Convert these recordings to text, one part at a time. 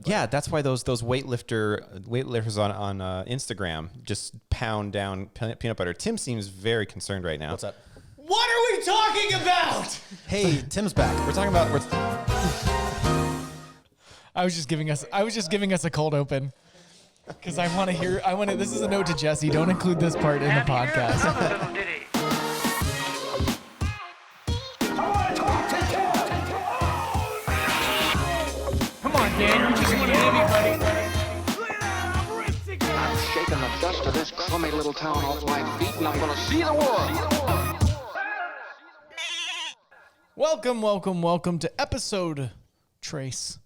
Yeah, that's why those weightlifters on Instagram just pound down peanut butter. Tim seems very concerned right now. What's up? What are we talking about? Hey, Tim's back. We're talking about. I was just giving us a cold open because I want to hear. This is a note to Jesse. Don't include this part in the podcast. Dan, you just want to anybody. I'm shaking the dust of this crummy little town off my feet, and I'm going to see the world. Welcome to episode Trace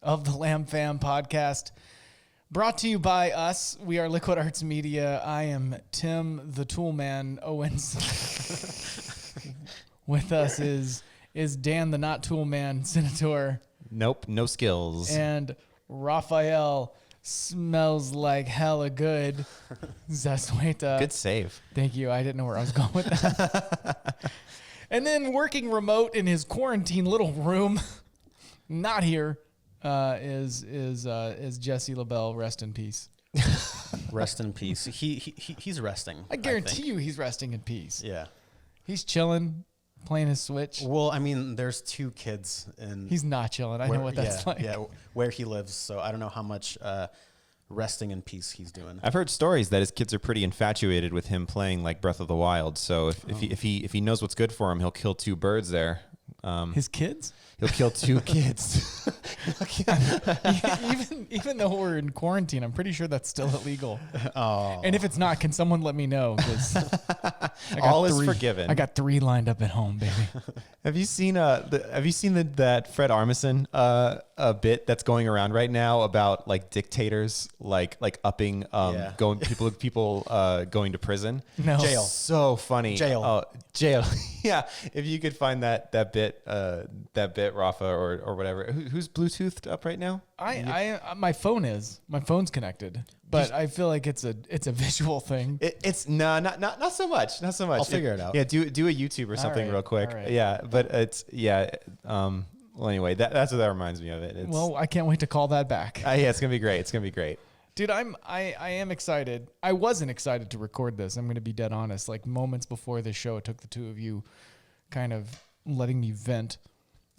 of the LAMFAM podcast. Brought to you by us. We are Liquid Arts Media. I am Tim the Toolman Owens. With us is Dan the Not Toolman Senator. Nope, no skills. And Raphael smells like hella good. Zestueta. Good save. Thank you. I didn't know where I was going with that. And then working remote in his quarantine little room, not here, is Jesse LaBelle. Rest in peace. Rest in peace. He's resting. I guarantee you he's resting in peace. Yeah. He's chilling, playing his Switch. Well, I mean, there's two kids and he's not chilling. I know what that's like. Yeah, where he lives. So I don't know how much resting in peace he's doing. I've heard stories that his kids are pretty infatuated with him playing like Breath of the Wild. So if he knows what's good for him, he'll kill two birds there. His kids? He'll kill two kids. even though we're in quarantine, I'm pretty sure that's still illegal. Oh. And if it's not, can someone let me know? Because all is forgiven. I got 3 lined up at home, baby. Have you seen that Fred Armisen bit that's going around right now about like dictators like upping people going to prison? No. Jail. So funny. Jail. Jail. Yeah. If you could find that bit Rafa or whatever. Who's Bluetoothed up right now? My phone's connected, but I feel like it's a visual thing. It's not so much. Not so much. I'll figure it out. Yeah, do a YouTube or something real quick. All right. Yeah, but well, anyway, that's what that reminds me of it. Well, I can't wait to call that back. Yeah, it's gonna be great. It's gonna be great. Dude, I am excited. I wasn't excited to record this. I'm going to be dead honest. Like moments before this show, it took the two of you kind of letting me vent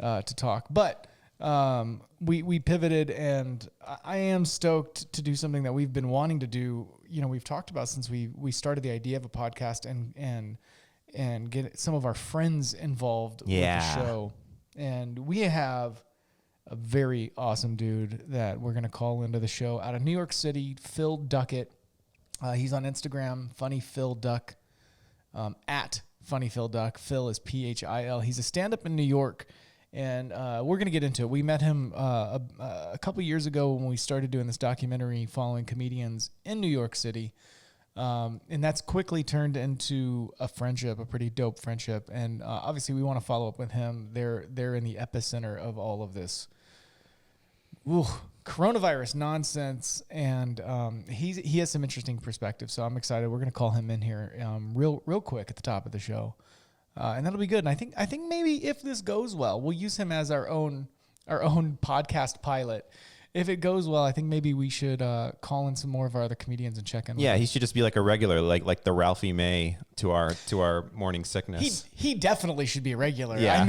to talk. But we pivoted, and I am stoked to do something that we've been wanting to do. You know, we've talked about since we started the idea of a podcast and get some of our friends involved with the show. And we have a very awesome dude that we're going to call into the show out of New York City, Phil Duckett. He's on Instagram, Funny Phil Duck, at Funny Phil Duck. Phil is Phil. He's a stand-up in New York, and we're going to get into it. We met him a couple years ago when we started doing this documentary following comedians in New York City. And that's quickly turned into a friendship, a pretty dope friendship. And obviously we want to follow up with him. They're in the epicenter of all of this coronavirus nonsense. And he has some interesting perspective. So I'm excited. We're going to call him in here real quick at the top of the show. And that'll be good. And I think maybe if this goes well, we'll use him as our own podcast pilot. If it goes well, I think maybe we should call in some more of our other comedians and check in. Yeah, he should just be like a regular, like the Ralphie May to our morning sickness. He definitely should be a regular. Yeah.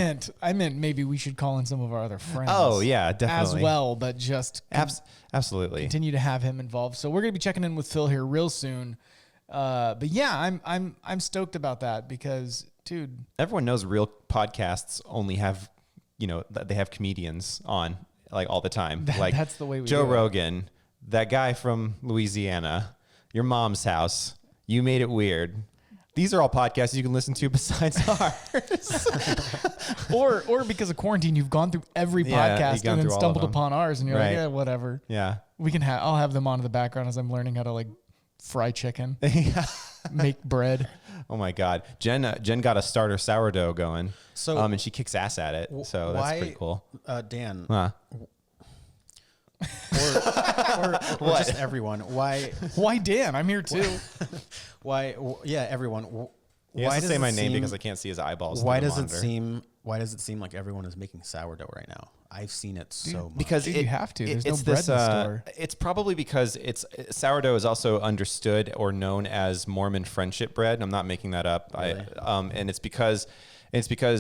I meant maybe we should call in some of our other friends. Oh yeah, definitely as well, but just absolutely continue to have him involved. So we're gonna be checking in with Phil here real soon. But yeah, I'm stoked about that because, dude, everyone knows real podcasts only have they have comedians on. Like all the time. That's the way we Joe do it. Rogan, that guy from Louisiana, Your Mom's House, You Made It Weird. These are all podcasts you can listen to besides ours. or because of quarantine, you've gone through every podcast and then stumbled upon ours, and you're like, yeah, whatever. Yeah, I'll have them on in the background as I'm learning how to like fry chicken, make bread. Oh my God, Jen got a starter sourdough going. So and she kicks ass at it. So that's pretty cool. Dan, huh? or just everyone. Why Dan? I'm here too. Why? Yeah, everyone. He has to say my name because I can't see his eyeballs. Why does it seem like everyone is making sourdough right now? I've seen it so much. Because you have to. There's no bread in the store. It's probably because sourdough is also understood or known as Mormon friendship bread. I'm not making that up. Really? And it's because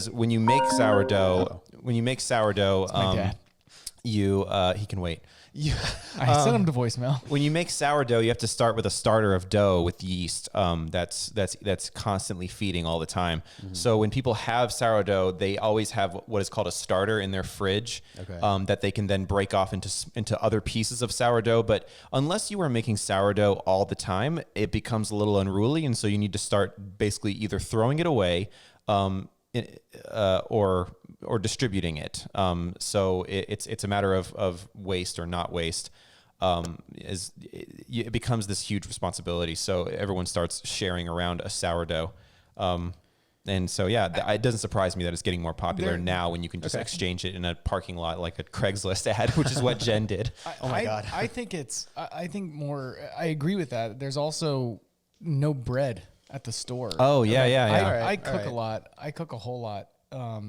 when you make sourdough, my dad. he can wait. I sent him to voicemail. When you make sourdough, you have to start with a starter of dough with yeast. That's constantly feeding all the time. Mm-hmm. So when people have sourdough, they always have what is called a starter in their fridge, that they can then break off into other pieces of sourdough. But unless you are making sourdough all the time, it becomes a little unruly, and so you need to start basically either throwing it away, or distributing it. So it's a matter of waste or not waste. It becomes this huge responsibility. So everyone starts sharing around a sourdough. And so, it doesn't surprise me that it's getting more popular now when you can just exchange it in a parking lot like a Craigslist ad, which is what Jen did. Oh my God. I think I agree with that. There's also no bread at the store. Oh, yeah. I cook a lot. I cook a whole lot.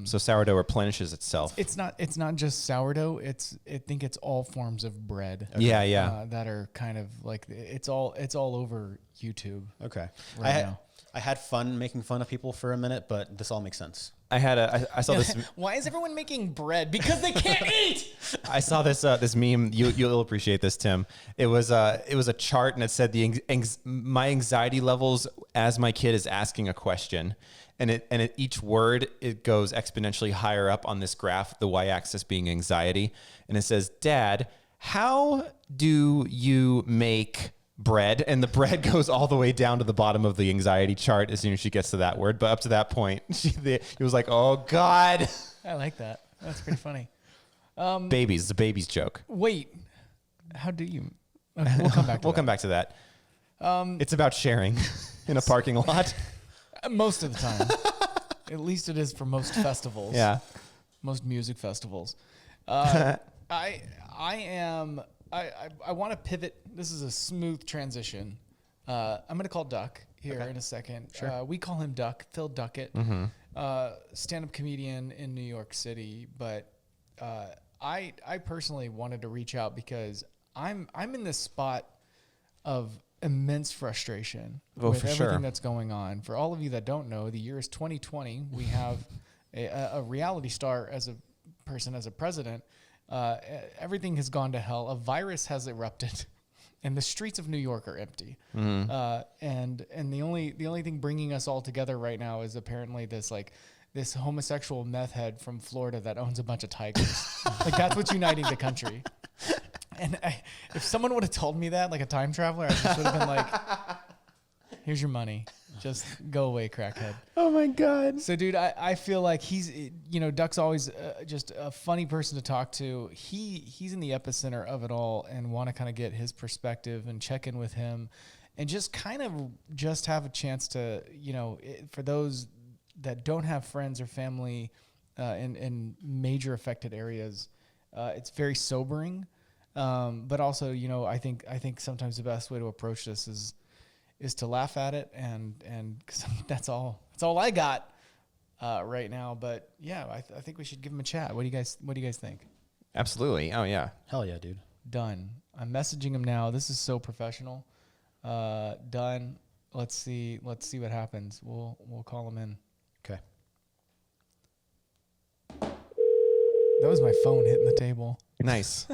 So sourdough replenishes itself. It's not just sourdough. I think it's all forms of bread. Yeah. That are kind of like it's all over YouTube. Okay. Right now. I had fun making fun of people for a minute, but this all makes sense. I saw this. Why is everyone making bread? Because they can't eat. I saw this meme. You'll appreciate this, Tim. It was a chart, and it said my anxiety levels as my kid is asking a question, and each word it goes exponentially higher up on this graph. The y-axis being anxiety, and it says, "Dad, how do you make bread?" And the bread goes all the way down to the bottom of the anxiety chart as soon as she gets to that word. But up to that point, it was like, oh God. I like that. That's pretty funny. Babies. It's a baby's joke. Wait, how do you? Okay, we'll come back to that. Come back to that. It's about sharing in a parking lot. Most of the time. At least it is for most festivals. Yeah. Most music festivals. I want to pivot. This is a smooth transition. I'm going to call Duck here in a second. Sure. We call him Duck, Phil Duckett, stand-up comedian in New York City. But I personally wanted to reach out because I'm in this spot of immense frustration with everything that's going on. For all of you that don't know, the year is 2020. We have a reality star as a person, as a president. Everything has gone to hell. A virus has erupted, and the streets of New York are empty. And the only thing bringing us all together right now is apparently this homosexual meth head from Florida that owns a bunch of tigers. Like that's what's uniting the country. And if someone would have told me that, like a time traveler, I just would have been like, "Here's your money. Just go away, crackhead." Oh my God. So, dude, I feel like he's, Duck's always just a funny person to talk to. He's in the epicenter of it all, and want to kind of get his perspective and check in with him, and just kind of just have a chance to, for those that don't have friends or family in major affected areas, it's very sobering. But also, I think sometimes the best way to approach this is to laugh at it, and cause that's all I got right now. But yeah, I think we should give him a chat. What do you guys think? Absolutely. Oh yeah. Hell yeah, dude. Done. I'm messaging him now. This is so professional. Done. Let's see what happens. We'll call him in. Okay. That was my phone hitting the table. Nice.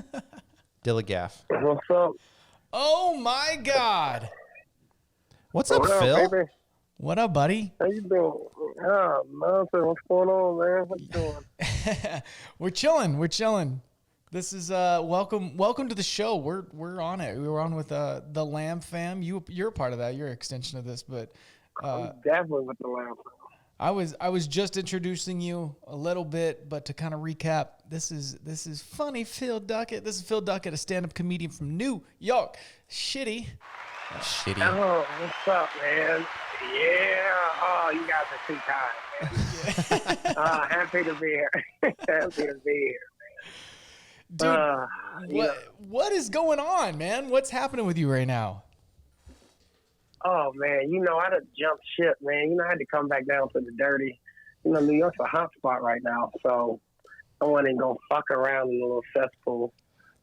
Dilligaff. What's up? Oh my God. What's up, What up, Phil? baby? What up, buddy? How you doing? Nothing. What's going on, man? What you doing? We're chilling. This is welcome to the show. We're on it. We were on with the LAMFAM. You're a part of that. You're an extension of this, but I'm definitely with the LAMFAM. I was just introducing you a little bit, but to kind of recap, this is funny Phil Duckett. This is Phil Duckett, a stand-up comedian from New York City. Shitty. Oh, what's up, man? Yeah. Oh, you guys are too kind, man. Happy to be here. Happy to be here, Dude, what is going on, man? What's happening with you right now? Oh, man, I done jumped ship, man. I had to come back down to the dirty. New York's a hot spot right now, so I wasn't going to fuck around in a little cesspool.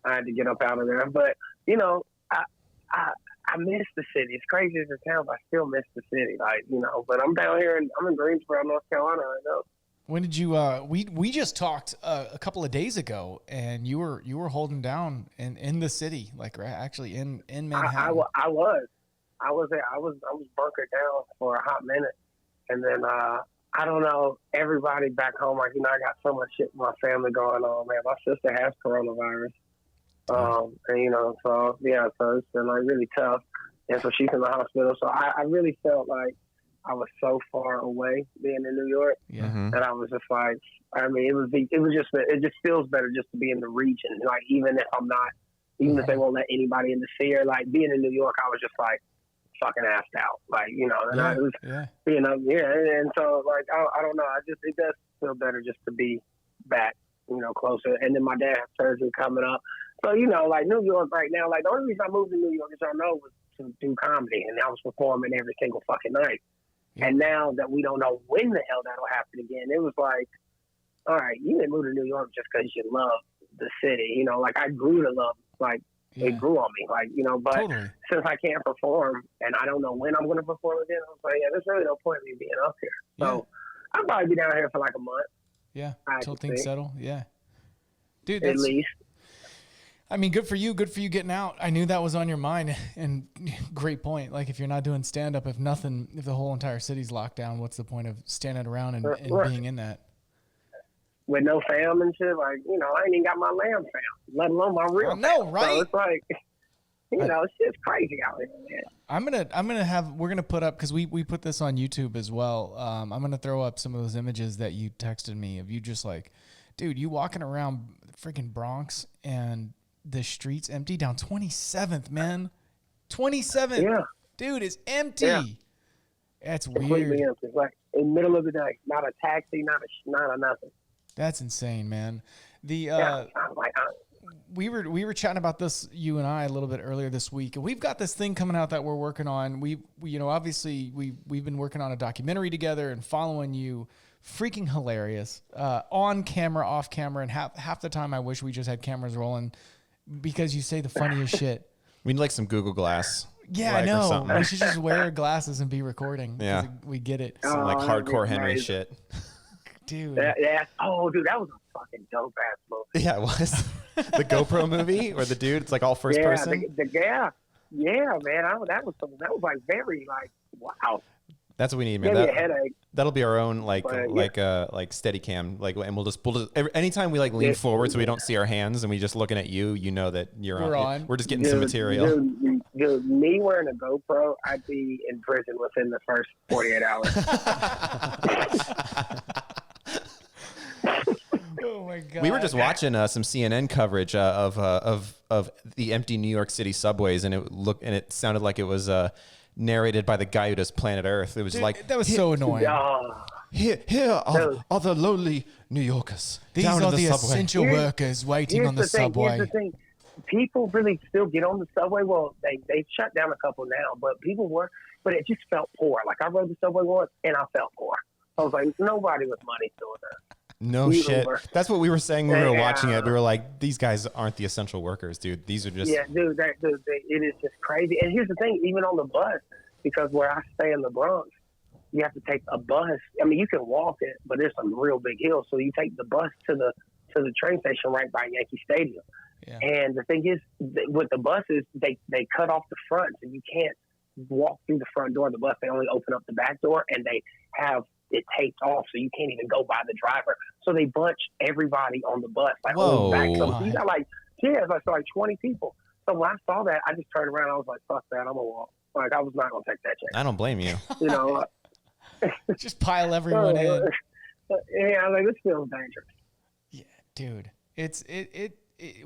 I had to get up out of there. But, you know, I miss the city. It's crazy as a town, but I still miss the city. Like, you know, but I'm down here, and I'm in Greensboro, North Carolina right now. When did you? We just talked a couple of days ago, and you were holding down in the city, like actually in Manhattan. I was there. I was bunkered down for a hot minute, and then I don't know. Everybody back home, like, you know, I got so much shit with my family going on. Man, my sister has coronavirus, and you know, so yeah, so it's been like really tough, and so she's in the hospital. So I really felt like I was so far away being in New York, that I was just like, I mean, it just feels better just to be in the region. Like, even if I'm not, even if they won't let anybody in the sphere, like being in New York, I was just like fucking assed out, like, you know, and I was, you know, and so like, I don't know, it does feel better just to be back, you know, closer. And then my dad has surgery coming up. So, you know, like New York right now, like the only reason I moved to New York, as y'all know, was to do comedy, and I was performing every single fucking night. And now that we don't know when the hell that'll happen again, it was like, all right, you didn't move to New York just because you love the city. You know, like I grew to love, like it grew on me, like, you know, but since I can't perform and I don't know when I'm going to perform again, I was like, yeah, there's really no point in me being up here. So I'll probably be down here for like a month. Yeah, until things settle. Yeah. Dude, at least. I mean, good for you getting out. I knew that was on your mind, and great point. Like, if you're not doing stand-up, if the whole entire city's locked down, what's the point of standing around and being in that? With no fam and shit, like, you know, I ain't even got my LAMFAM, let alone my real fam. Right? So it's like, you know, it's just crazy out here, man. We're gonna put up, because we put this on YouTube as well. I'm gonna throw up some of those images that you texted me of you just like, dude, you walking around freaking Bronx and the streets empty down 27th, man. 27th. Yeah. Dude, it's empty. Yeah. That's completely weird. empty. It's like in the middle of the day. Not a taxi, not a nothing. That's insane, man. We were chatting about this, you and I, a little bit earlier this week, and we've got this thing coming out that we're working on. We you know, obviously we've been working on a documentary together and following you. Freaking hilarious. On camera, off camera, and half the time I wish we just had cameras rolling, because you say the funniest shit. We need like some Google Glass. Yeah, I know. We should just wear glasses and be recording. Yeah. We get it. Some like hardcore Henry shit. Dude. Oh, dude, that was a fucking dope ass movie. Yeah, it was. The GoPro movie where the dude, it's like all first person. Yeah, man. That was like very like, wow. That's what we need, man. Maybe a headache. That'll be our own like steady cam, like, and we'll just anytime we like lean forward so we don't see our hands and we just looking at you, you know that we're on. We're just getting some material. Dude, me wearing a GoPro, I'd be in prison within the first 48 hours. Oh my God. We were just watching some CNN coverage of the empty New York City subways, and it sounded like it was narrated by the guy who does Planet Earth. It was like that was so annoying. Here are the lowly New Yorkers. These down are in the subway. essential workers waiting on the subway. Here's the thing. People really still get on the subway. Well, they shut down a couple now, but people were. But it just felt poor. Like I rode the subway once, and I felt poor. I was like, nobody with money doing that. No shit. That's what we were saying when we were watching it. We were like, these guys aren't the essential workers, dude. These are just... Yeah, dude, it is just crazy. And here's the thing, even on the bus, because where I stay in the Bronx, you have to take a bus. I mean, you can walk it, but there's some real big hills. So you take the bus to the train station right by Yankee Stadium. Yeah. And the thing is, with the buses, they cut off the front, so you can't walk through the front door of the bus. They only open up the back door, and they have it taped off, so you can't even go by the driver. So they bunch everybody on the bus, like on the back. So you got like 20 people. So when I saw that, I just turned around. I was like, "Fuck that! I'm gonna walk." Like I was not gonna take that chance. I don't blame you. You know, just pile everyone in. Yeah, like this feels dangerous. Yeah, dude,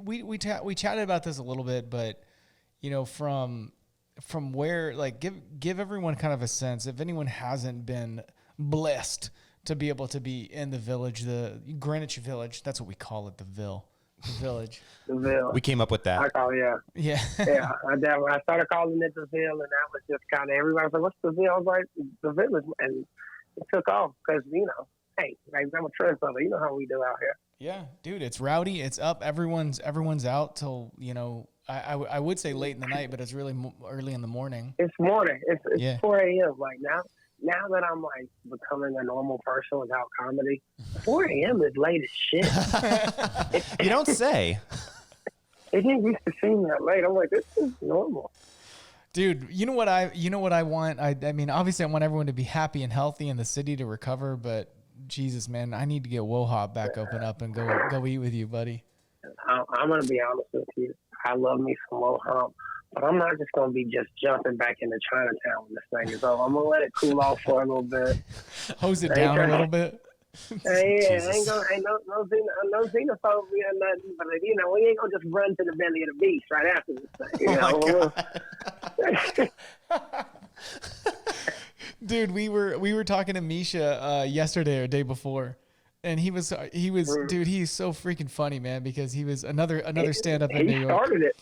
we chatted about this a little bit, but you know, from where, like, give everyone kind of a sense, if anyone hasn't been blessed to be able to be in the Village, the Greenwich Village, that's what we call it, the Village. The Ville. We came up with that. I call it, yeah. Yeah. I started calling it the Ville, and that was just kind of, everybody was like, what's the Ville? I was like, the Village, and it took off because, you know, hey, like, I'm a trendsetter. You know how we do out here. Yeah, dude, it's rowdy. It's up. Everyone's out till, I would say late in the night, but it's really early in the morning. It's morning. It's Yeah. 4 a.m. Like now that I'm like becoming a normal person without comedy, 4 a.m. is late as shit. You don't say. It didn't used to seem that late. I'm like, this is normal. Dude, you know what I want? I mean, obviously I want everyone to be happy and healthy and the city to recover, but Jesus, man, I need to get WoHop back open up and go eat with you, buddy. I'm going to be honest with you. I love me some WoHop, but I'm not just going to be just jumping back into Chinatown when this thing is over. I'm going to let it cool off for a little bit. Hose it down a little bit. Ain't no xenophobia or nothing, but we ain't gonna just run to the belly of the beast right after this thing. Dude, we were talking to Misha yesterday or day before, and he was dude, he's so freaking funny, man, because he was another stand up in New York. He started it.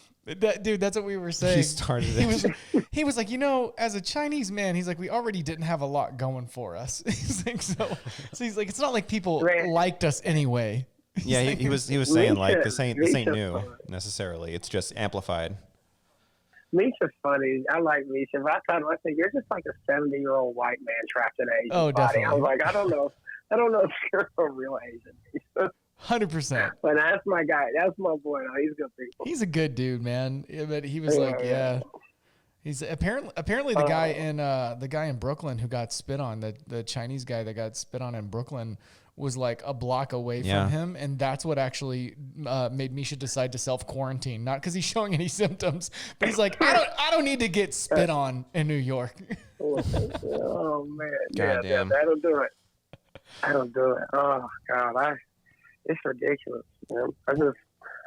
Dude, that's what we were saying. He started it. He was like, as a Chinese man, he's like, we already didn't have a lot going for us. He's like, so he's like, it's not like people liked us anyway. Yeah, he was saying like this ain't new necessarily. It's just amplified. Misha's funny. I like Misha. But I told him, I said, you're just like a 70-year-old white man trapped in an Asian body. Definitely. I was like, I don't know if you're a real Asian. 100%. But that's my guy. That's my boy. No, he's good people. He's a good dude, man. Yeah, but he was He's apparently the guy in Brooklyn who got spit on, the Chinese guy that got spit on in Brooklyn was like a block away from him, and that's what actually made Misha decide to self-quarantine. Not because he's showing any symptoms, but he's like, I don't need to get spit on in New York. Oh man, Goddamn. That'll do it. That'll do it. Oh God, it's ridiculous, man. I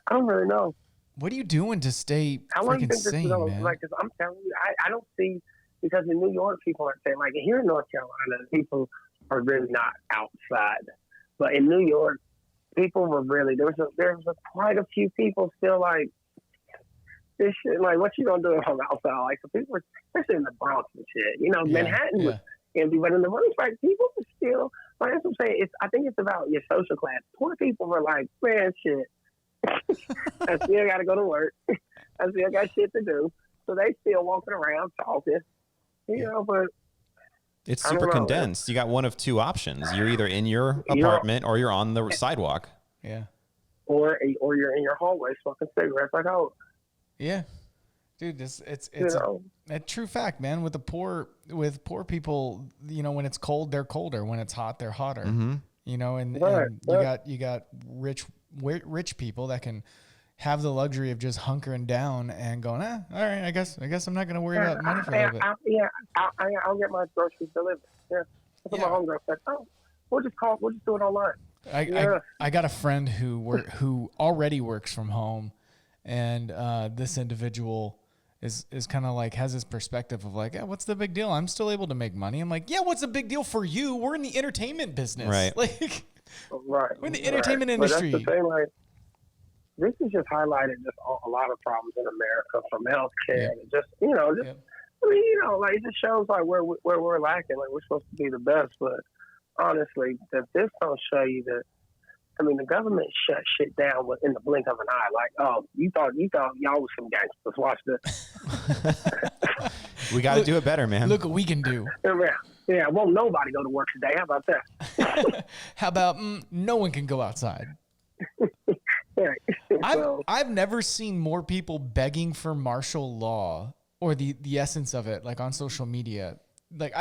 don't really know. What are you doing to stay freaking sane, man? Like, cause I'm telling you, I don't see, because in New York people aren't saying, like here in North Carolina, people are really not outside, but in New York, people were really there was quite a few people still like this shit. Like, what you gonna do if I'm outside? Like, so people, especially in the Bronx and shit, Manhattan was empty, but in the Bronx, like people were still. Like, that's what I'm saying. I think it's about your social class. Poor people were like, man, shit. I still got to go to work. I still got shit to do. So they still walking around talking, but. It's super condensed. You got one of two options. You're either in your apartment or you're on the sidewalk. Yeah. Or you're in your hallway smoking cigarettes like, oh. Yeah. Dude, it's a true fact, man. With poor people, when it's cold, they're colder. When it's hot, they're hotter. Mm-hmm. And you got rich people that can have the luxury of just hunkering down and going, all right, I guess I'm not going to worry about money for a little bit. I'll get my groceries delivered. Yeah. That's my home groceries. We'll just do it online. I got a friend who already works from home, and this individual is kind of like has this perspective of like, what's the big deal? I'm still able to make money. I'm like, what's the big deal for you? We're in the entertainment business. Right. Like, right. We're in the entertainment industry. But that's the thing, like, this has just highlighted just a lot of problems in America, from healthcare and just I mean, like, it just shows like where we're lacking. Like, we're supposed to be the best, but honestly, that this don't show you that. I mean, the government shut shit down in the blink of an eye. Like, oh, you thought y'all was some gangsters. Watch this. We got to do it better, man. Look what we can do. Yeah, won't nobody go to work today. How about that? How about no one can go outside? I've never seen more people begging for martial law or the essence of it, like on social media. Like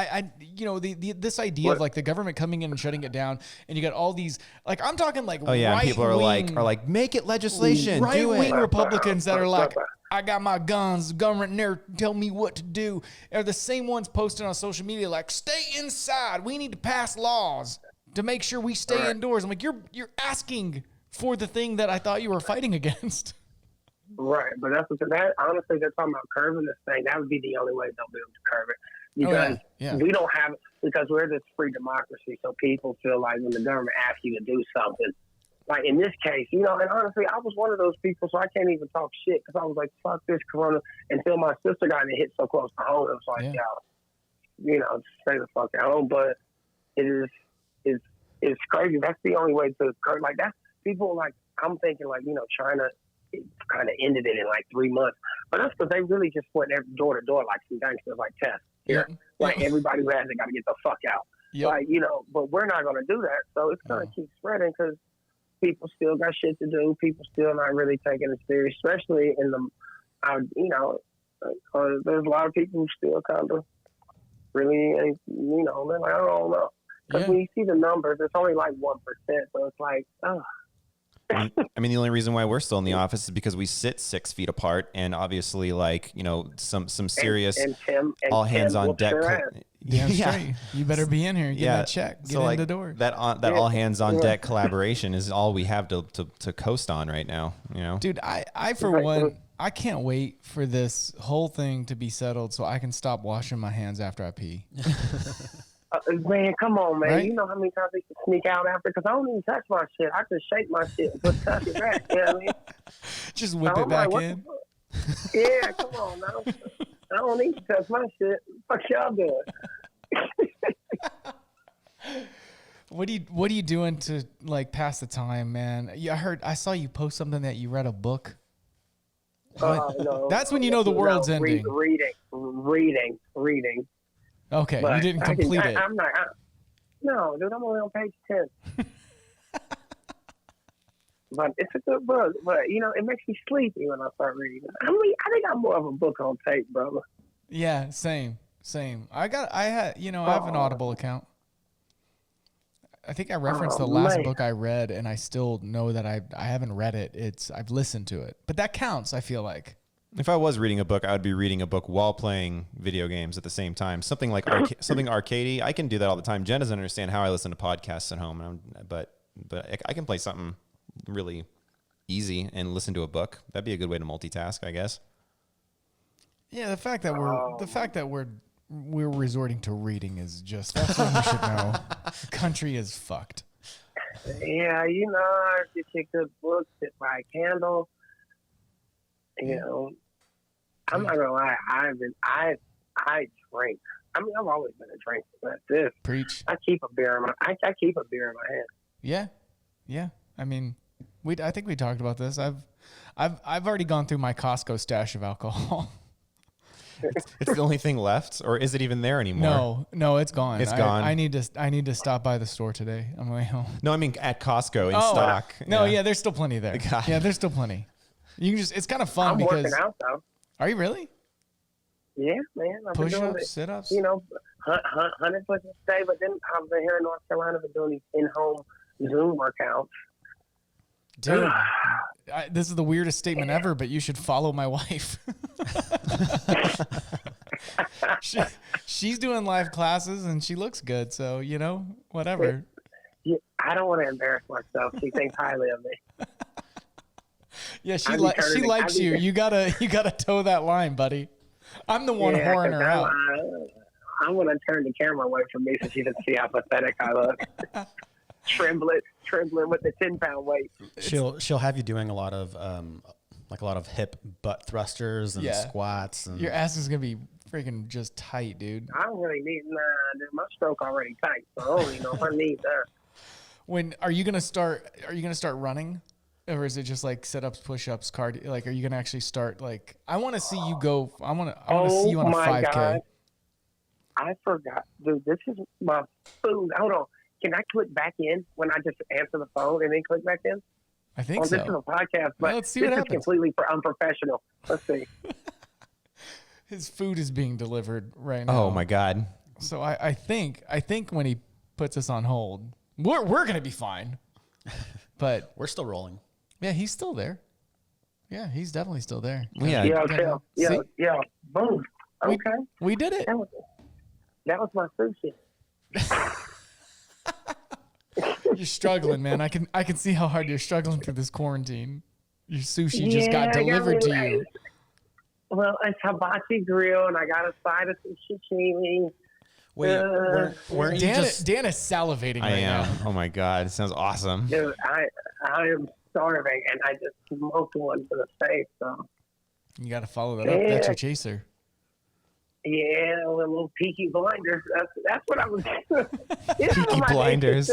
this idea of like the government coming in and shutting it down, and you got all these, like, I'm talking like people are like make it legislation, right-wing Republicans that are like, I got my guns, the government there tell me what to do, are the same ones posting on social media like, stay inside, we need to pass laws to make sure we stay indoors. I'm like, you're asking for the thing that I thought you were fighting against. Right, but that honestly, they're talking about curbing this thing. That would be the only way they'll be able to curb it. Because we don't have, because we're this free democracy, so people feel like when the government asks you to do something, like in this case, and honestly, I was one of those people, so I can't even talk shit, because I was like, fuck this corona, until my sister got hit so close to home. It was like, stay the fuck at home. But it's crazy. That's the only way to curb. Like, people like, I'm thinking like, China kind of ended it in like 3 months. But that's because they really just went door to door like some gangsters, like Tess here. Yep. Like everybody who has it got to get the fuck out. Yep. Like, but we're not going to do that. So it's going to keep spreading because people still got shit to do. People still not really taking it serious, especially in there's a lot of people who still kind of really, they're like, I don't know. Because when you see the numbers, it's only like 1%. So it's like, oh. I mean, the only reason why we're still in the office is because we sit 6 feet apart, and obviously, like, some serious all hands on deck. Damn straight. You better be in here. Get that check. Get in the door. That all hands on deck collaboration is all we have to coast on right now. Dude, I for one, I can't wait for this whole thing to be settled so I can stop washing my hands after I pee. Man, come on, man. Right? You know how many times they can sneak out after? Because I don't even touch my shit. I just shake my shit and put touch it back. You know what I mean? Just whip it back in. Yeah, come on now. I don't need to touch my shit. What y'all doing? What are you doing to like pass the time, man? I saw you post something that you read a book. No, that's when you know the world's ending. Reading. Okay, But you didn't complete it. I'm not. No, dude, I'm only on page 10. But it's a good book. But it makes me sleepy when I start reading. I think I'm more of a book on tape, brother. Yeah, same. I have an Audible account. I think I referenced the last book I read, and I still know that I haven't read it. I've listened to it, but that counts. I feel like. If I was reading a book, I would be reading a book while playing video games at the same time. Something like something arcadey. I can do that all the time. Jen doesn't understand how I listen to podcasts at home, but I can play something really easy and listen to a book. That'd be a good way to multitask, I guess. Yeah, the fact that we're resorting to reading is just that's what we should know. The country is fucked. Yeah, if you take good books, sit by a candle. I'm not gonna lie. I drink. I mean, I've always been a drinker, but this Preach. I keep a beer in my hand. Yeah. I mean, I think we talked about this. I've already gone through my Costco stash of alcohol. It's the only thing left, or is it even there anymore? No, it's gone. It's gone. I need to stop by the store today on my way home. No, I mean at Costco in stock. No, yeah, there's still plenty there. God. Yeah, there's still plenty. You can it's kind of fun I'm because. working out though. Are you really? Yeah, man. I've been doing Push-ups, sit-ups. 100 push-ups a day. But then I've been here in North Carolina, been doing these in-home Zoom workouts. Dude, this is the weirdest statement ever, but you should follow my wife. She's doing live classes and she looks good, so whatever. Yeah, I don't want to embarrass myself. She thinks highly of me. Yeah, she likes you. You gotta toe that line, buddy. I'm the one whoring her out. I'm gonna turn the camera away from me so she doesn't see how pathetic I look. trembling with the 10-pound weight. She'll have you doing a lot of hip butt thrusters and squats. And your ass is gonna be freaking just tight, dude. I don't really need dude, my stroke already tight, so I don't even know if I need that. When are you gonna start running? Or is it just like sit-ups, push-ups, cardio? Like, are you gonna actually start? Like, I want to see you go. I want to see you on a 5K. God. I forgot, dude. This is my food. Hold on. Can I click back in when I just answer the phone and then click back in? I think so. This is a podcast, but let's see what happens. This is completely unprofessional. Let's see. His food is being delivered right now. Oh my God. So I think when he puts us on hold, we're gonna be fine. But we're still rolling. Yeah, he's still there. Yeah, he's definitely still there. Yeah. Yeah. Boom. Okay. We did it. That was my sushi. You're struggling, man. I can see how hard you're struggling through this quarantine. Your sushi just got delivered to you. Well, it's hibachi grill, and I got a side of some sashimi. Wait, weren't you just... Dan is salivating right now. Oh my God, it sounds awesome. Dude, I am starving, and I just smoked one to the face. So you got to follow that up. That's your chaser. Yeah, a little Peaky Blinders. That's what I was. Peaky Blinders.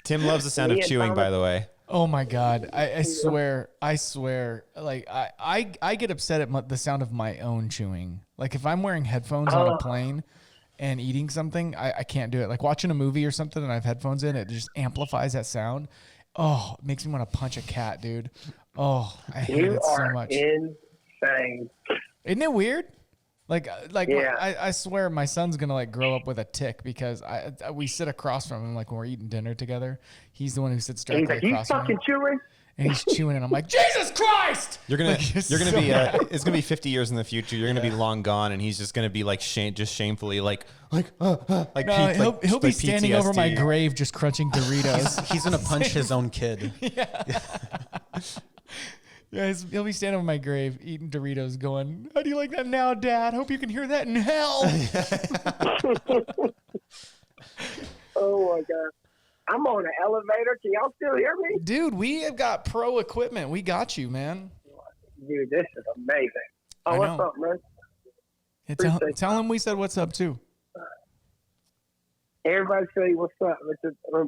Tim loves the sound of chewing, by the way. Oh my God. I swear. Like I get upset at the sound of my own chewing. Like if I'm wearing headphones on a plane and eating something, I can't do it. Like watching a movie or something and I have headphones in, it just amplifies that sound. Oh, it makes me want to punch a cat, dude. Oh, I hate it so much. Insane. Isn't it weird? Like yeah. I swear my son's gonna like grow up with a tick because we sit across from him like when we're eating dinner together. He's the one who sits directly across from me. He's fucking chewing. And he's chewing, and I'm like, Jesus Christ! You're gonna be. It's gonna be 50 years in the future. You're gonna be long gone, and he's just gonna be like shamefully like. No, he'll be standing over my grave just crunching Doritos. He's gonna punch his own kid. Yeah, he'll be standing over my grave eating Doritos, going, "How do you like that now, Dad? Hope you can hear that in hell." Oh my God. I'm on an elevator. Can y'all still hear me? Dude, we have got pro equipment. We got you, man. Dude, this is amazing. Oh, what's up, man? Yeah, tell him we said what's up, too. Everybody say what's up.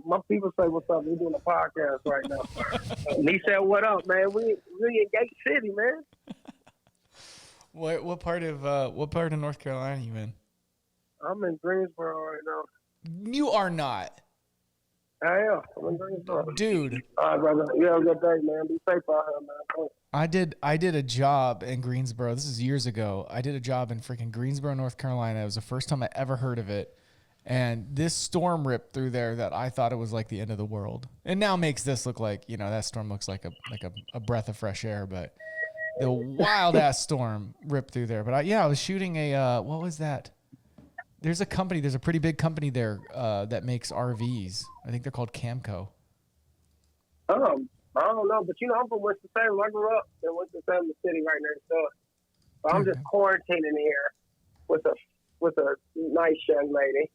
My people say what's up. We're doing a podcast right now. And he said, what up, man? We in Gate City, man. What part of North Carolina are you in? I'm in Greensboro right now. You are not. I am. I'm in Greensboro. Dude. All right, brother. You have a good day, man. Be safe out here, man. I did a job in Greensboro. This is years ago. I did a job in freaking Greensboro, North Carolina. It was the first time I ever heard of it. And this storm ripped through there that I thought it was like the end of the world. And now makes this look like, that storm looks like a breath of fresh air. But the wild ass storm ripped through there. But I was shooting what was that? There's a pretty big company there that makes RVs. I think they're called Camco. I don't know, but I'm from Winston-Salem. I grew up in Winston-Salem City right next door. So I'm just quarantining here with a nice young lady.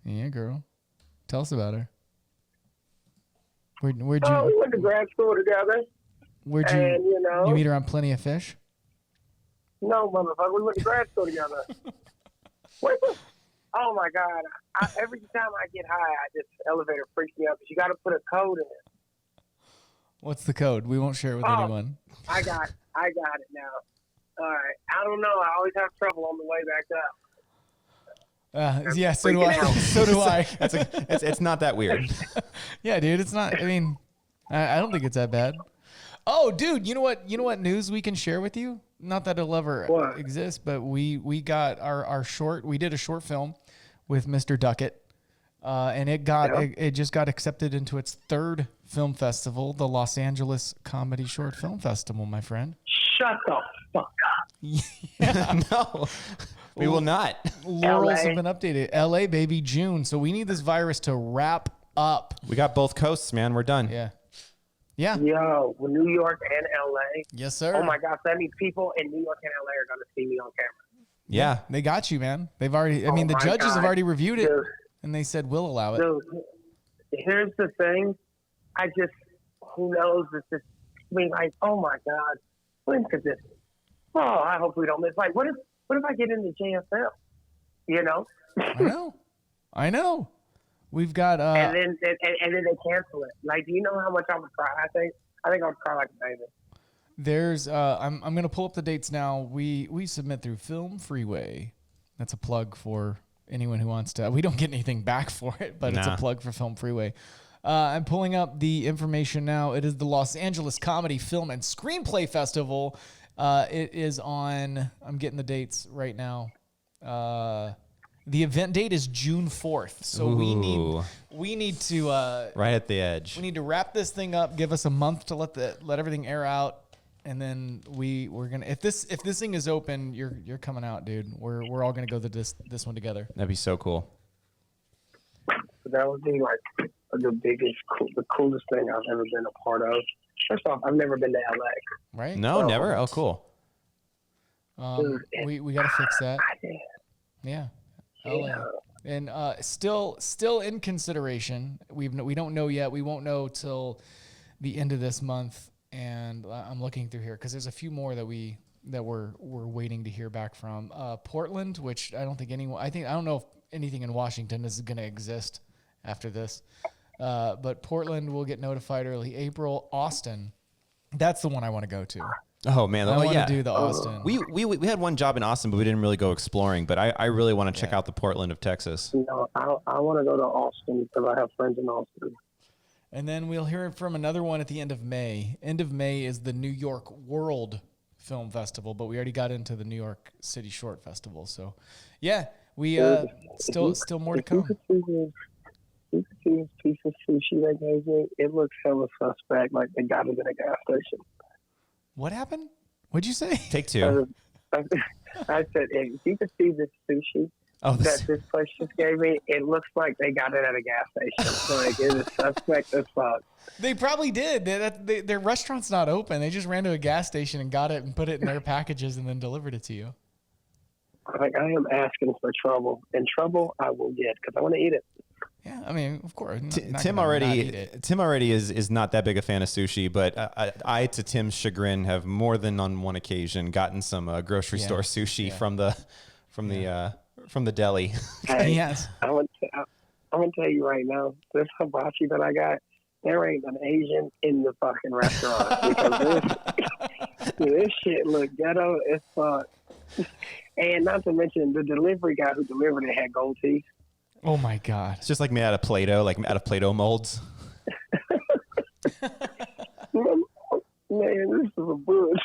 Yeah, girl. Tell us about her. Where'd you? We went to grad school together. Where'd you? And, you meet her on Plenty of Fish? No, motherfucker. We went to grad school together. Oh my God! Every time I get high, this elevator freaks me out because you got to put a code in it. What's the code? We won't share it with anyone. I got it now. All right. I don't know. I always have trouble on the way back up. Yeah, so do I. So do I. It's not that weird. Yeah, dude. It's not. I mean, I don't think it's that bad. Oh, dude. You know what news we can share with you? Not that it'll ever exist, but we got our short. We did a short film with Mr. Duckett, and it just got accepted into its third film festival, the Los Angeles Comedy Short Film Festival, my friend. Shut the fuck up. Yeah. No, we will not. Laurels have been updated. LA, baby, June. So we need this virus to wrap up. We got both coasts, man. We're done. Yeah. Yeah. Yo, New York and LA. Yes, sir. Oh my gosh, that means people in New York and LA are going to see me on camera. Yeah, they got you, man. They've already. The judges have already reviewed it, and they said we'll allow it. Dude, here's the thing. Who knows? It's just like, oh my God, when could this? Oh, I hope we don't miss. Like, what if I get into JFL? I know. We've got and then they cancel it. Like, do you know how much I would cry? I think I would cry like a baby. There's I'm gonna pull up the dates now. We submit through Film Freeway. That's a plug for anyone who wants to. We don't get anything back for it, but it's a plug for Film Freeway. I'm pulling up the information now. It is the Los Angeles Comedy Film and Screenplay Festival. It is on. I'm getting the dates right now. The event date is June 4th. So we need to right at the edge. We need to wrap this thing up, give us a month to let everything air out, and then we're gonna if this thing is open, you're coming out, dude. We're all gonna go to this one together. That'd be so cool. That would be like the coolest thing I've ever been a part of. First off, I've never been to LA. Right? No, never. Oh, cool. We got to fix that. Yeah. LA. And still in consideration. We don't know yet. We won't know till the end of this month. And I'm looking through here because there's a few more that we're waiting to hear back from. Portland, which I don't know if anything in Washington is going to exist after this. But Portland will get notified early April. Austin, that's the one I want to go to. Oh man, I want to do the Austin. We had one job in Austin, but we didn't really go exploring. But I really want to check out the Portland of Texas. No, I want to go to Austin because I have friends in Austin. And then we'll hear from another one at the end of May. End of May is the New York World Film Festival, but we already got into the New York City Short Festival. So, yeah, we still more to come. You could see this piece of sushi they gave me. It looks hella suspect, like they got it in a gas station. What happened? What'd you say? Take two. I said, if you could see this sushi that this place just gave me, it looks like they got it at a gas station. Like, it is suspect as fuck. They probably did. Their restaurant's not open. They just ran to a gas station and got it and put it in their packages and then delivered it to you. Like, I am asking for trouble, and trouble I will get because I want to eat it. Yeah, I mean, of course. Tim already is not that big a fan of sushi, but I, to Tim's chagrin, have more than on one occasion gotten some grocery store sushi from the deli. Hey, yes. I'm gonna tell you right now, this hibachi that I got, there ain't an Asian in the fucking restaurant because this shit look ghetto as fuck. And not to mention, the delivery guy who delivered it had gold teeth. Oh my God. It's just like made out of Play-Doh, like out of Play-Doh molds. Man, this is a bush.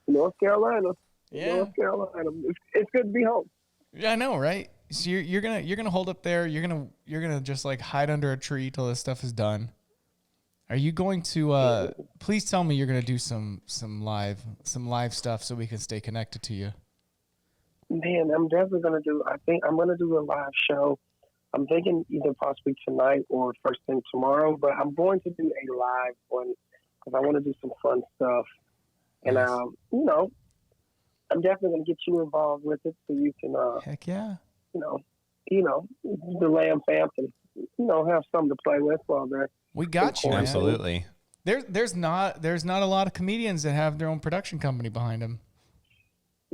North Carolina. Yeah. North Carolina. It's good to be home. Yeah, I know, right? So you're gonna hold up there. You're gonna just like hide under a tree till this stuff is done. Are you going to? Please tell me you're gonna do some live stuff so we can stay connected to you. Man, I'm definitely gonna do. I think I'm gonna do a live show. I'm thinking either possibly tonight or first thing tomorrow. But I'm going to do a live one because I want to do some fun stuff. And I'm definitely gonna get you involved with it so you can. Heck yeah. The LAMFAM can have something to play with while they're. We got you, man. Absolutely. There's not a lot of comedians that have their own production company behind them.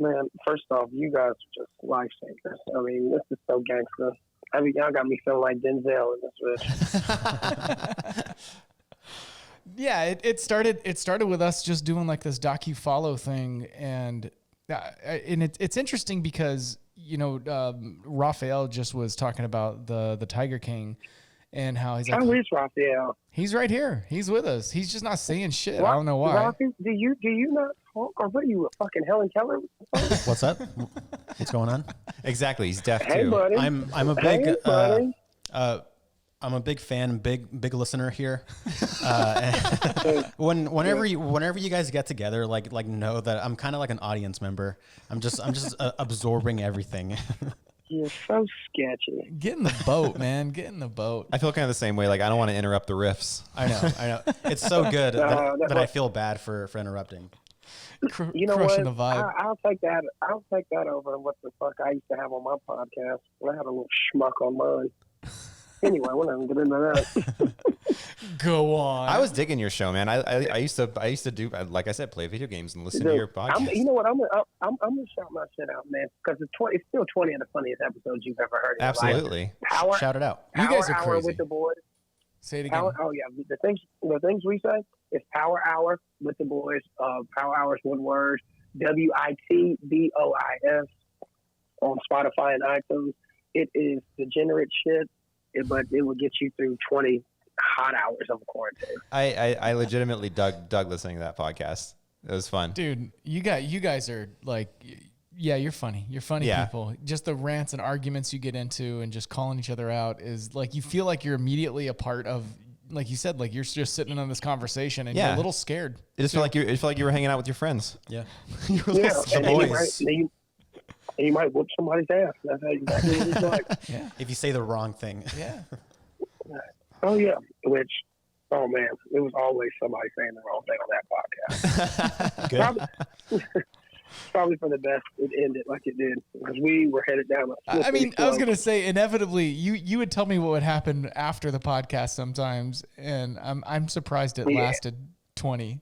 Man, first off, you guys are just lifesavers. I mean, this is so gangster. I mean, y'all got me feeling like Denzel in this bitch. Yeah, it started with us just doing like this docu-follow thing, and it's interesting because Raphael just was talking about the Tiger King. And how he's like, how is Raphael? He's right here. He's with us. He's just not saying shit. I don't know why. Rafi, do you not talk, or what are you, a fucking Helen Keller? What's up? What's going on? Exactly. He's deaf hey, too. Buddy. I'm a big hey, buddy. I'm a big fan, big listener here. Whenever you guys get together, like know that I'm kind of like an audience member. I'm just absorbing everything. You're so sketchy. Get in the boat, man. Get in the boat. I feel kind of the same way. Like, I don't want to interrupt the riffs. I know. It's so good that I feel bad for interrupting. You know Crushing what? The vibe. I'll take that. I'll take that over what the fuck I used to have on my podcast. I had a little schmuck on mine. Anyway, we're not going to get into that. Go on. I was digging your show, man. I used to do, like I said, play video games and listen to your podcast. You know what? I'm gonna shout my shit out, man, because it's still 20 of the funniest episodes you've ever heard. Absolutely. Shout it out. You guys are Hour crazy. with the boys. Say it again. Oh yeah, the things we say is Power Hour with the boys. Power Hour's one word. WITBOIS on Spotify and iTunes. It is degenerate shit, but it will get you through 20 hot hours of quarantine. I legitimately dug listening to that podcast. It was fun. Dude, you guys are like, yeah, you're funny. You're funny people. Just the rants and arguments you get into and just calling each other out is like, you feel like you're immediately a part of, like you said, like you're just sitting in on this conversation and you're a little scared. It just felt like you were hanging out with your friends. Yeah. You were the boys. You might whoop somebody's ass. That's exactly what it's like. Yeah. If you say the wrong thing. Yeah. Oh yeah. Which, oh man, it was always somebody saying the wrong thing on that podcast. Good. Probably for the best it ended like it did, because we were headed down. I mean, I was gonna say inevitably you would tell me what would happen after the podcast sometimes, and I'm surprised it lasted 20.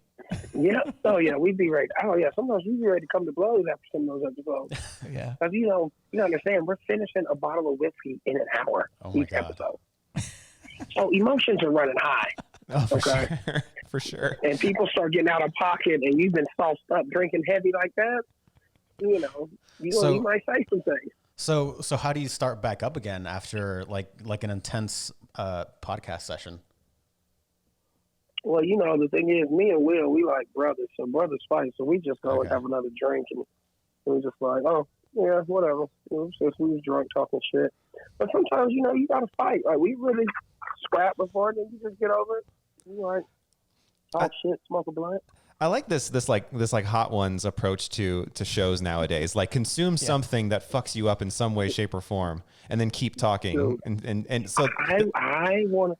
Yeah. Oh yeah, we'd be ready. Oh yeah, sometimes we'd be ready to come to blows after some of those episodes. Yeah. Because you understand, we're finishing a bottle of whiskey in an hour each episode. So emotions are running high. Oh, for sure. For sure. And people start getting out of pocket, and you've been sauced up drinking heavy like that. You might say some things. So how do you start back up again after like an intense podcast session? Well, the thing is, me and Will, we like brothers, so brothers fight. So we just go and have another drink, and we're just like, oh, yeah, whatever. Just we was drunk talking shit. But sometimes, you got to fight. Like, we really scrap before, then you just get over it. You like, talk shit, smoke a blunt. I like this Hot Ones approach to shows nowadays. Like, consume something that fucks you up in some way, shape, or form, and then keep talking. Dude, and so I want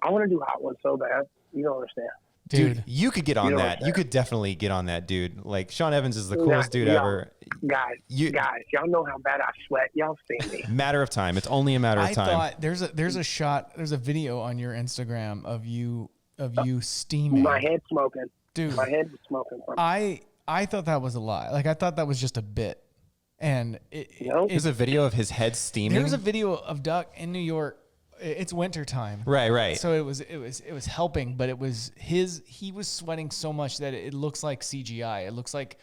to do Hot Ones so bad. You don't understand. Dude, you could get on that. You could definitely get on that, dude. Like, Sean Evans is the coolest dude ever. Guys, y'all know how bad I sweat. Y'all see me. Matter of time. It's only a matter of time. I thought there's a video on your Instagram of you steaming. My head smoking. Dude, my head was smoking. I thought that was a lie. Like, I thought that was just a bit. And there's a video of his head steaming. There's a video of Duck in New York. It's winter time. Right. So it was helping, but he was sweating so much that it looks like CGI. It looks like,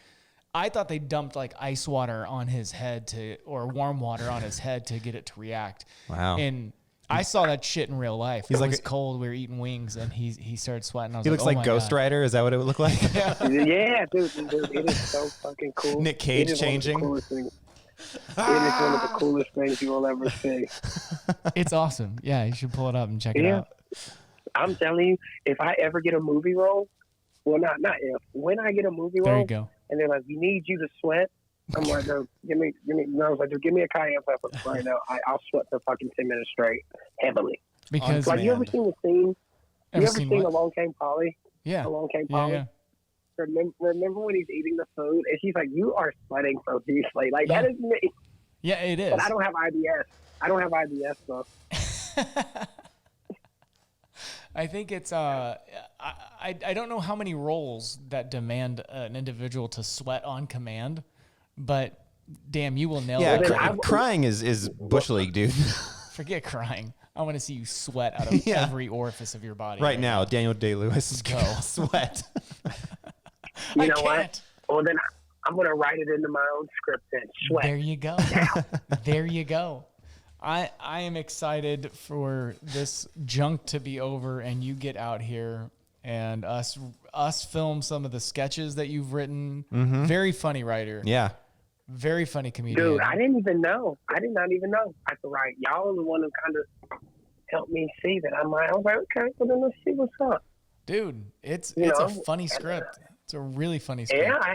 I thought they dumped like ice water on his head or warm water on his head to get it to react. Wow. And I saw that shit in real life. It was cold. We were eating wings, and he started sweating. I was he looks like Ghost Rider. Is that what it would look like? Yeah, dude, it is so fucking cool. Nick Cage changing. It is one of the coolest things you will ever see. It's awesome. Yeah, you should pull it up and check it out. I'm telling you, if I ever get a movie role, well, not if, when I get a movie role, there you go. And they're like, we need you to sweat. I'm like, no, give me. No, I was like, give me a cayenne pepper right now. I'll sweat for fucking 10 minutes straight, heavily. Because like, you ever seen the scene? You ever seen Along Came Polly? Yeah. Along Came Polly. Yeah. Remember when he's eating the food and she's like, "You are sweating profusely." Like, that is me. Yeah, it is. But I don't have IBS. Though. I think it's I don't know how many roles that demand an individual to sweat on command, but damn, you will nail it. Yeah, crying is bush league, dude. Forget crying. I want to see you sweat out of every orifice of your body. Right now, Daniel Day-Lewis is going to sweat. You know what? Well, then I'm going to write it into my own script and sweat. There you go. There you go. I am excited for this junk to be over and you get out here and us film some of the sketches that you've written. Mm-hmm. Very funny writer. Yeah. Very funny comedian. Dude, I didn't even know. I did not even know I could write. Y'all are the one who kind of helped me see that. I was like, okay, well then let's see what's up. Dude, it's a funny script. It's a really funny script. Yeah,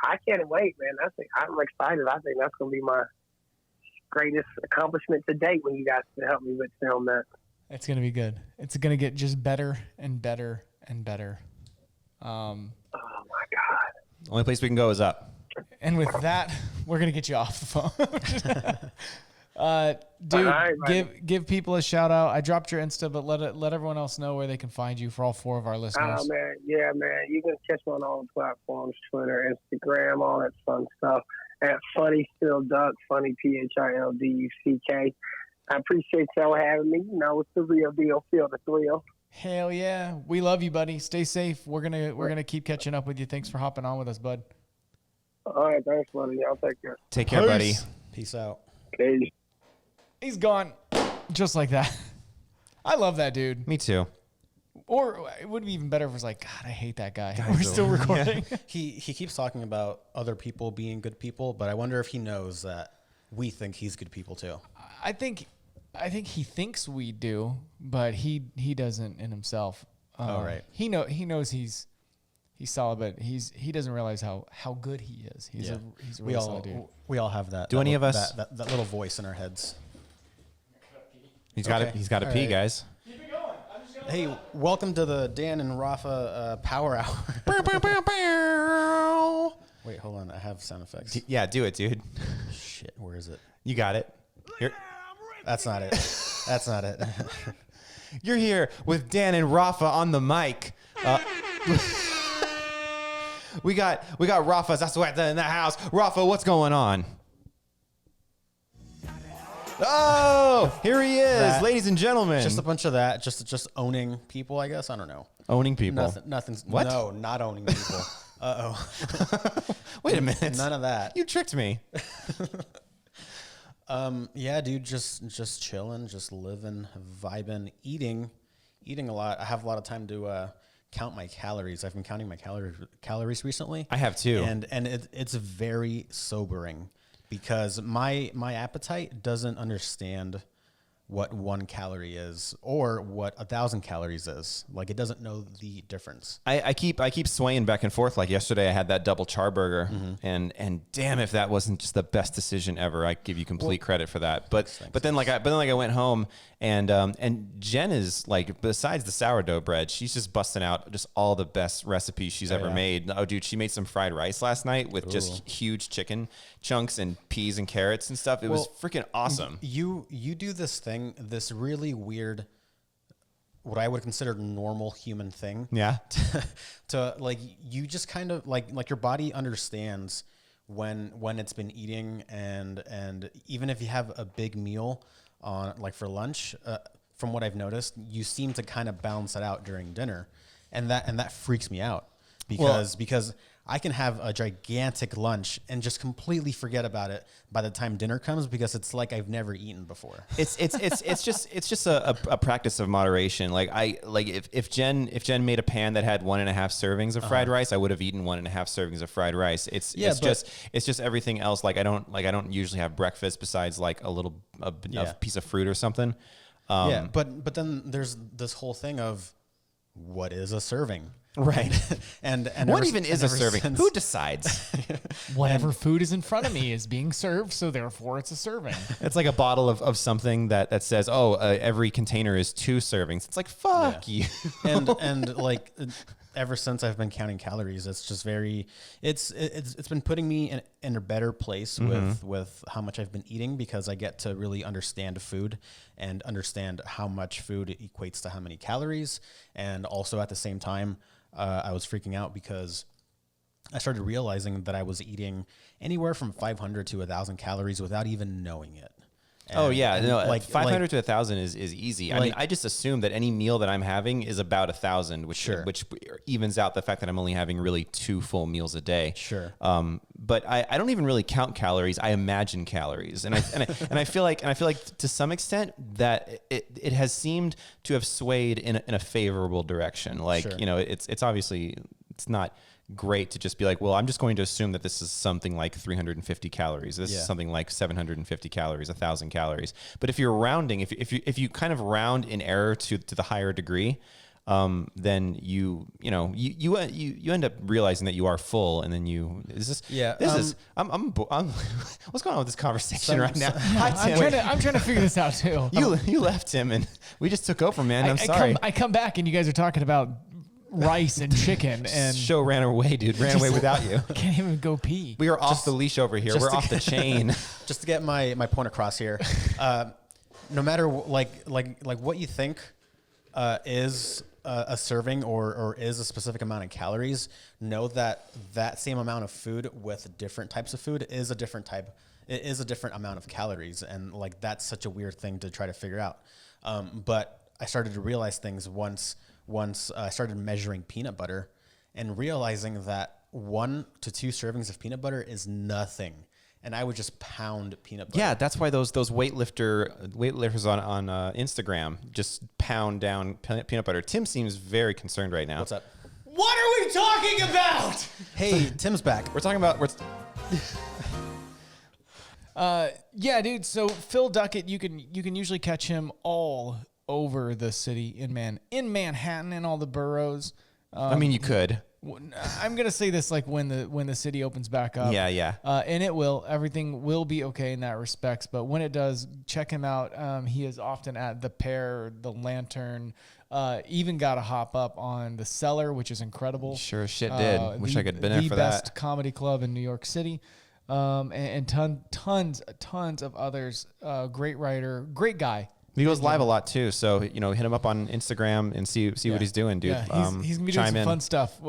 I can't wait, man. I'm excited. I think that's going to be my greatest accomplishment to date when you guys can help me with film that. It's going to be good. It's going to get just better and better and better. Oh, my God. The only place we can go is up. And with that, we're going to get you off the phone. Dude, right, give people a shout out. I dropped your Insta, but let everyone else know where they can find you for all 4 of our listeners. Oh, man. Yeah, man. You can catch me on all the platforms, Twitter, Instagram, all that fun stuff. At Funny Still Duck, Funny PHILDUCK. I appreciate y'all having me. You know, it's the real deal. Feel the thrill. Hell yeah. We love you, buddy. Stay safe. We're gonna keep catching up with you. Thanks for hopping on with us, bud. All right, thanks, buddy. Y'all take care. Take care, buddy. Peace out. Peace. He's gone. Just like that. I love that dude. Me too. Or it would be even better if it was like, God, I hate that guy. We're still recording. Yeah. He keeps talking about other people being good people, but I wonder if he knows that we think he's good people too. I think he thinks we do, but he doesn't in himself. Right. He knows he's solid, but he doesn't realize how good he is. He's a real solid dude. We all have that. Do any of us that little voice in our heads? He's got to pee, guys. Keep it going. Hey, welcome to the Dan and Rafa Power Hour. Wait, hold on. I have sound effects. Yeah, do it, dude. Shit, where is it? You got it. Here. That's not it. That's not it. You're here with Dan and Rafa on the mic. We got Rafa Zazueta in the house. Rafa, what's going on? Oh, here he is, ladies and gentlemen. Just a bunch of that. Just owning people, I guess. I don't know. Owning people. Nothing's. What? No, not owning people. Wait a minute. None of that. You tricked me. Yeah, dude, just chilling, just living, vibing, eating a lot. I have a lot of time to count my calories. I've been counting my calories recently. I have too. And it's very sobering because my appetite doesn't understand what 1 calorie is or what 1,000 calories is. Like, it doesn't know the difference. I keep swaying back and forth. Like yesterday, I had that double charburger, and damn, if that wasn't just the best decision ever, I give you complete credit for that. But then I went home, and Jen is like, besides the sourdough bread, she's just busting out just all the best recipes she's ever made. Oh, dude, she made some fried rice last night with just huge chicken chunks and peas and carrots and stuff. It was freaking awesome. You do this thing, this really weird, what I would consider normal human thing. Yeah. To like, you just kind of like your body understands when it's been eating, and even if you have a big meal on like for lunch, from what I've noticed, you seem to kind of balance it out during dinner, and that freaks me out because I can have a gigantic lunch and just completely forget about it by the time dinner comes because it's like I've never eaten before. It's just a practice of moderation. Like if Jen made a pan that had 1.5 servings of fried rice, I would have eaten 1.5 servings of fried rice. It's just everything else. Like I don't usually have breakfast besides like a piece of fruit or something. But then there's this whole thing of what is a serving. Right. and what even is a serving? Who decides? Whatever food is in front of me is being served, so therefore it's a serving. It's like a bottle of something that says, every container is 2 servings. It's like, fuck you. and like, ever since I've been counting calories, it's just it's been putting me in a better place with how much I've been eating, because I get to really understand food and understand how much food equates to how many calories. And also at the same time, I was freaking out because I started realizing that I was eating anywhere from 500 to 1,000 calories without even knowing it. Like 500 to 1,000 is easy. I mean, I just assume that any meal that I'm having is about 1,000, which evens out the fact that I'm only having really 2 full meals a day. Sure. But I don't even really count calories. I imagine calories, and I feel like to some extent that it has seemed to have swayed in a favorable direction. Like, it's obviously it's not great to just be like, well, I'm just going to assume that this is something like 350 calories. This is something like 750 calories, 1,000 calories. But if you're rounding, if you kind of round in error to the higher degree, then you end up realizing that you are full, and then I'm what's going on with this conversation right now? I'm trying to figure this out too. You left him, and we just took over, man. I'm sorry. I come back, and you guys are talking about rice and chicken, and show ran away, dude. Ran away without you. Can't even go pee. We are off the leash over here. We're off the chain. Just to get my point across here, no matter like what you think is a serving or is a specific amount of calories, know that same amount of food with different types of food is a different type. It is a different amount of calories, and like that's such a weird thing to try to figure out. But I started to realize things once I started measuring peanut butter and realizing that 1 to 2 servings of peanut butter is nothing. And I would just pound peanut butter. Yeah, that's why those weightlifters on Instagram just pound down peanut butter. Tim seems very concerned right now. What's up? What are we talking about? Hey, Tim's back. We're talking about... Yeah, dude. So Phil Duckett, you can usually catch him all over the city in Manhattan and all the boroughs. I mean, you could. I'm gonna say this like when the city opens back up. Yeah. And it will. Everything will be okay in that respects. But when it does, check him out. He is often at the Pear, the Lantern. Even got a hop up on the Cellar, which is incredible. Sure, shit did. Wish I could have been there for that. The best comedy club in New York City. And tons of others. Great writer, great guy. He goes live a lot too, so hit him up on Instagram and see what he's doing, dude. Yeah, he's gonna be doing some fun stuff.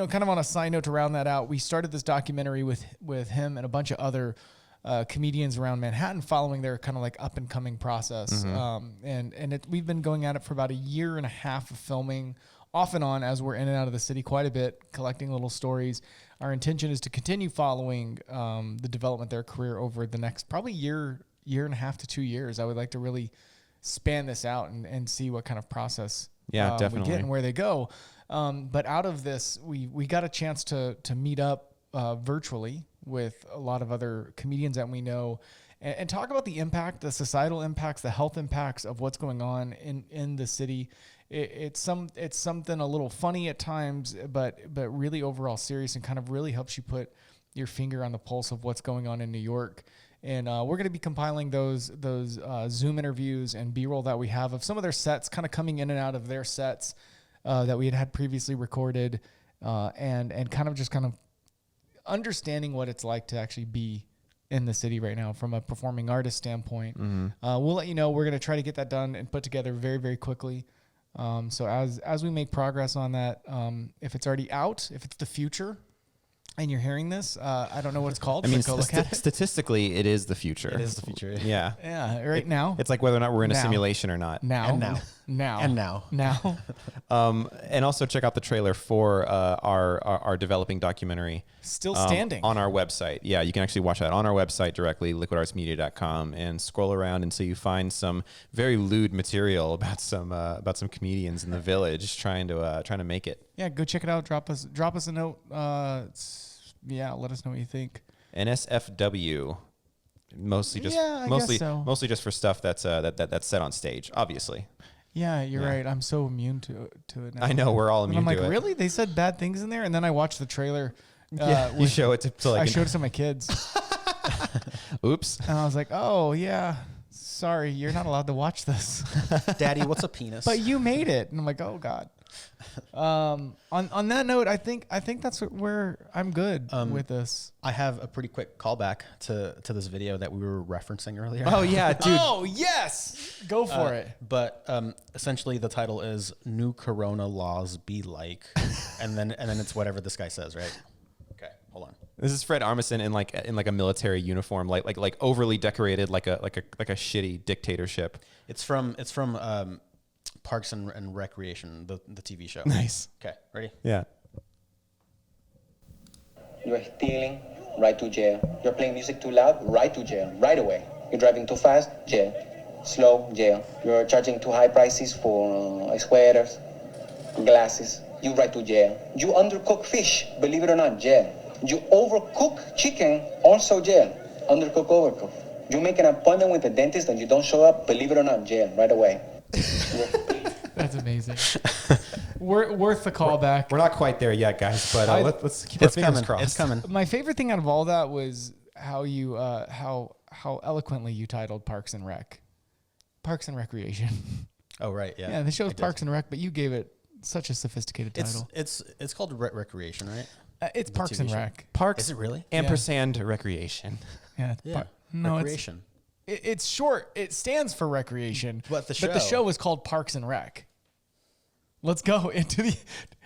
kind of on a side note to round that out, we started this documentary with him and a bunch of other comedians around Manhattan following their kind of like up and coming process. We've been going at it for about a year and a half of filming off and on as we're in and out of the city quite a bit, collecting little stories. Our intention is to continue following the development of their career over the next probably year and a half to 2 years. I would like to really span this out and see what kind of process definitely we get and where they go. But out of this, we got a chance to meet up virtually with a lot of other comedians that we know and talk about the impact, the societal impacts, the health impacts of what's going on in the city. It's something a little funny at times, but really overall serious and kind of really helps you put your finger on the pulse of what's going on in New York. And we're going to be compiling those Zoom interviews and B-roll that we have of some of their sets, kind of coming in and out of their sets that we had previously recorded, and kind of understanding what it's like to actually be in the city right now from a performing artist standpoint. We'll let you know. We're going to try to get that done and put together very, very quickly. So as we make progress on that, if it's already out, if it's the future and you're hearing this, I don't know what it's called. I mean, go look at it. Statistically, it is the future. It is the future. Yeah. Yeah, right now. It's like whether or not we're in a Now. simulation or not. Now. And also check out the trailer for our developing documentary. Still standing. On our website. Yeah, you can actually watch that on our website directly, liquidartsmedia.com, and scroll around until you find some very lewd material about some comedians in the village trying to make it. Yeah, go check it out. Drop us a note. Let us know what you think. NSFW. Mostly just for stuff that's set on stage, obviously. Yeah, you're right. I'm so immune to it now. I know, we're all immune to it. I'm like, really? They said bad things in there? And then I watched the trailer. You show it to I showed it to my kids. Oops. And I was like, oh, yeah. Sorry, you're not allowed to watch this. Daddy, what's a penis? But you made it. And I'm like, oh, God. On that note, I think that's where I'm good with this. I have a pretty quick callback to this video that we were referencing earlier. Oh yeah, dude. Oh yes, go for it. But essentially, the title is "New Corona Laws Be Like," and then it's whatever this guy says, right? Okay, hold on. This is Fred Armisen in like a military uniform, like overly decorated, like a shitty dictatorship. It's from Parks and Recreation, the TV show. Nice. Okay, ready? Yeah. You're stealing, right to jail. You're playing music too loud, right to jail, right away. You're driving too fast, jail. Slow, jail. You're charging too high prices for sweaters, glasses, you right to jail. You undercook fish, believe it or not, jail. You overcook chicken, also jail. Undercook, overcook. You make an appointment with the dentist and you don't show up, believe it or not, jail, right away. That's amazing. Worth the callback. We're not quite there yet, guys, but let's keep our fingers crossed. It's coming. My favorite thing out of all that was how you how eloquently you titled Parks and Rec, Parks and Recreation. Oh right, yeah. Yeah, the show's Parks and Rec, but you gave it such a sophisticated title. It's called Recreation, right? It's Parks and Rec. Parks. Is it really? Ampersand Recreation. Yeah. No, Recreation. It's short. It stands for recreation. But the show is called Parks and Rec. Let's go into the.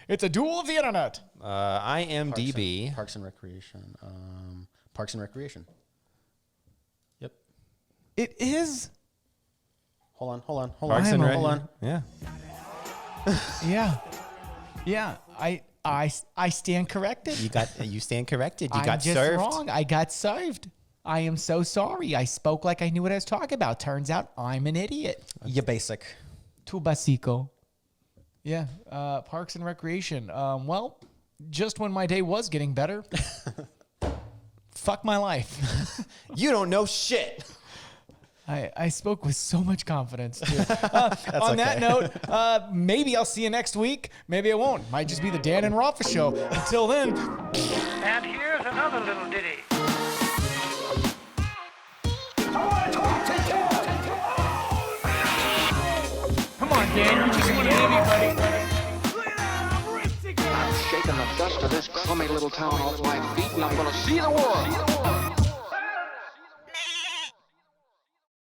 It's a duel of the internet. IMDb. Parks and Recreation. Parks and Recreation. Yep. It is. Hold on. Parks and Rec. Hold on. Yeah. Yeah. I stand corrected. You stand corrected. You I'm got just served. wrong. I got served. I am so sorry. I spoke like I knew what I was talking about. Turns out I'm an idiot. You basic. Tu basico. Yeah. Parks and Recreation. Well, just when my day was getting better. Fuck my life. You don't know shit. I spoke with so much confidence, too. On that note, maybe I'll see you next week. Maybe I won't. Might just be the Dan and Rafa show. Until then. And here's another little ditty. Come on, Dan. You just want to leave me, buddy. I'm shaking the dust of this crummy little town off my feet, and I'm gonna see the world.